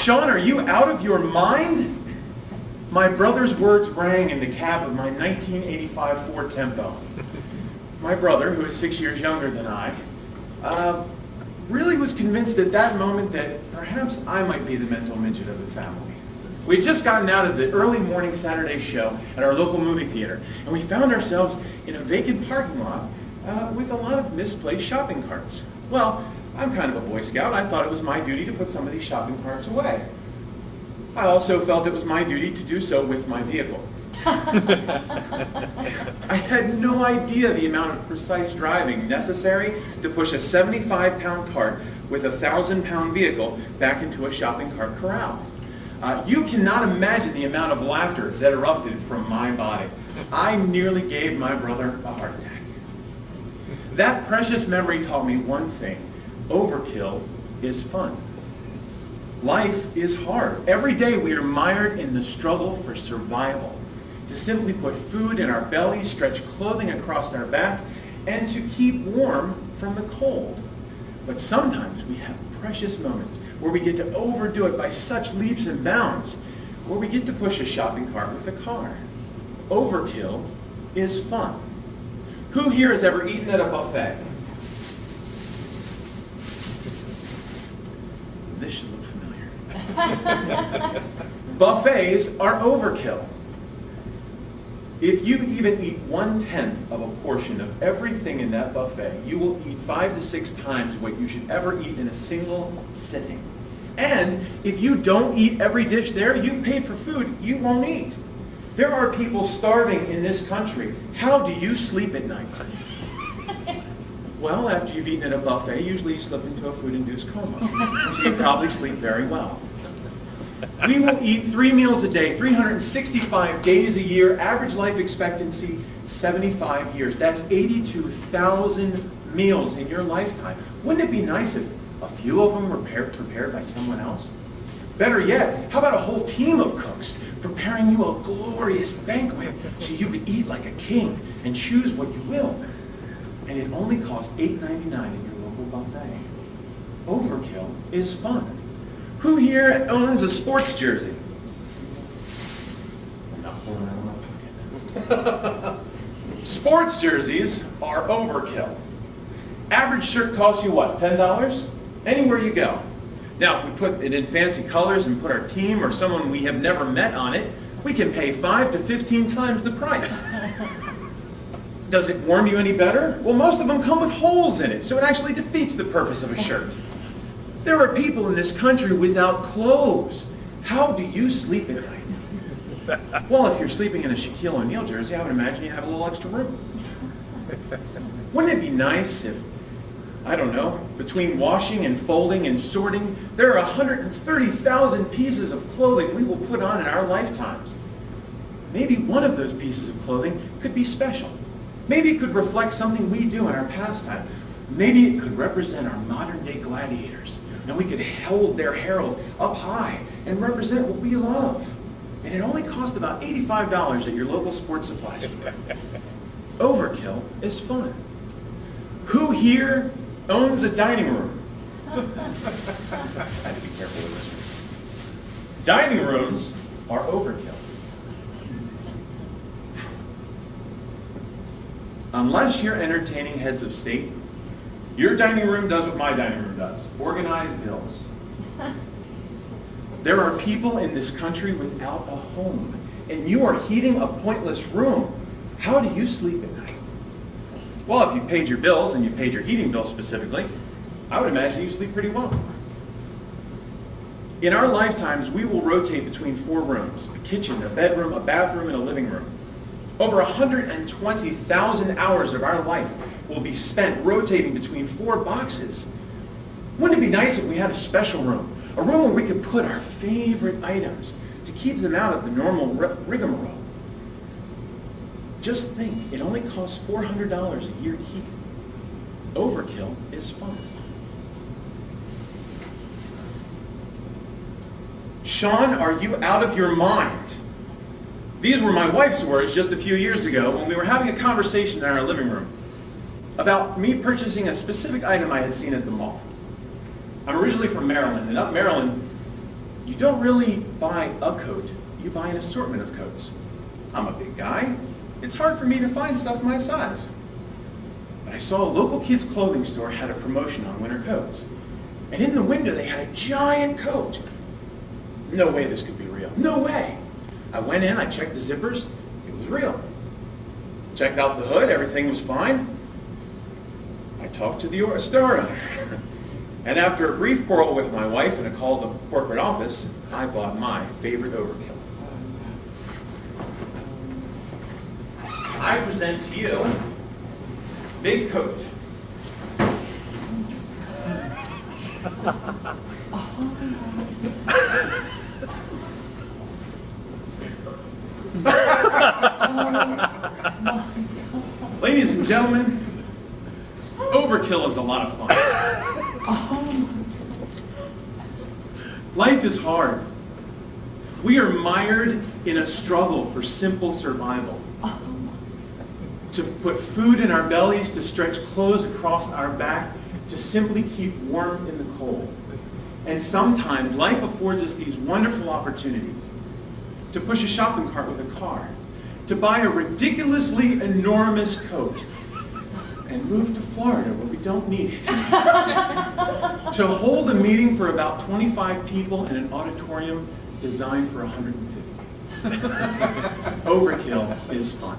Shawn, are you out of your mind? My brother's words rang in the cab of my 1985 Ford Tempo. My brother, who is 6 years younger than I, really was convinced at that moment that perhaps I might be the mental midget of the family. We had just gotten out of the early morning Saturday show at our local movie theater, and we found ourselves in a vacant parking lot with a lot of misplaced shopping carts. Well, I'm kind of a Boy Scout. I thought it was my duty to put some of these shopping carts away. I also felt it was my duty to do so with my vehicle. I had no idea the amount of precise driving necessary to push a 75-pound cart with a 1,000-pound vehicle back into a shopping cart corral. You cannot imagine the amount of laughter that erupted from my body. I nearly gave my brother a heart attack. That precious memory taught me one thing. Overkill is fun. Life is hard. Every day we are mired in the struggle for survival. To simply put food in our bellies, stretch clothing across our back, and to keep warm from the cold. But sometimes we have precious moments where we get to overdo it by such leaps and bounds, where we get to push a shopping cart with a car. Overkill is fun. Who here has ever eaten at a buffet? This should look familiar. Buffets are overkill. If you even eat 1/10 of a portion of everything in that buffet, you will eat 5 to 6 times what you should ever eat in a single sitting. And if you don't eat every dish there, you've paid for food you won't eat. There are people starving in this country. How do you sleep at night? Well, after you've eaten at a buffet, usually you slip into a food-induced coma. So you probably sleep very well. We will eat 3 meals a day, 365 days a year, average life expectancy 75 years. That's 82,000 meals in your lifetime. Wouldn't it be nice if a few of them were prepared by someone else? Better yet, how about a whole team of cooks preparing you a glorious banquet so you could eat like a king and choose what you will? And it only costs $8.99 at your local buffet. Overkill is fun. Who here owns a sports jersey? I'm not pulling it out of my pocket. Sports jerseys are overkill. Average shirt costs you what, $10? Anywhere you go. Now, if we put it in fancy colors and put our team or someone we have never met on it, we can pay 5 to 15 times the price. Does it warm you any better? Well, most of them come with holes in it, so it actually defeats the purpose of a shirt. There are people in this country without clothes. How do you sleep at night? Well, if you're sleeping in a Shaquille O'Neal jersey, I would imagine you have a little extra room. Wouldn't it be nice if, I don't know, between washing and folding and sorting, there are 130,000 pieces of clothing we will put on in our lifetimes. Maybe one of those pieces of clothing could be special. Maybe it could reflect something we do in our pastime. Maybe it could represent our modern-day gladiators. And we could hold their herald up high and represent what we love. And it only cost about $85 at your local sports supply store. Overkill is fun. Who here owns a dining room? I had to be careful with this one. Dining rooms are overkill. Unless you're entertaining heads of state, your dining room does what my dining room does. Organize bills. There are people in this country without a home, and you are heating a pointless room. How do you sleep at night? Well, if you've paid your bills, and you've paid your heating bill specifically, I would imagine you sleep pretty well. In our lifetimes, we will rotate between 4 rooms: a kitchen, a bedroom, a bathroom, and a living room. Over 120,000 hours of our life will be spent rotating between 4 boxes. Wouldn't it be nice if we had a special room? A room where we could put our favorite items to keep them out of the normal rigmarole. Just think, it only costs $400 a year to heat. Overkill is fun. Shawn, are you out of your mind? These were my wife's words just a few years ago when we were having a conversation in our living room about me purchasing a specific item I had seen at the mall. I'm originally from Maryland, and up Maryland, you don't really buy a coat, you buy an assortment of coats. I'm a big guy. It's hard for me to find stuff my size. But I saw a local kids' clothing store had a promotion on winter coats. And in the window they had a giant coat. No way this could be real. No way. I went in, I checked the zippers, it was real. Checked out the hood, everything was fine. I talked to the store owner. And after a brief quarrel with my wife and a call to the corporate office, I bought my favorite overkill. I present to you Big Coat. Ladies and gentlemen, overkill is a lot of fun. Life is hard. We are mired in a struggle for simple survival. To put food in our bellies, to stretch clothes across our back, to simply keep warm in the cold. And sometimes life affords us these wonderful opportunities. To push a shopping cart with a car, to buy a ridiculously enormous coat, and move to Florida where we don't need it. To hold a meeting for about 25 people in an auditorium designed for 150. Overkill is fun.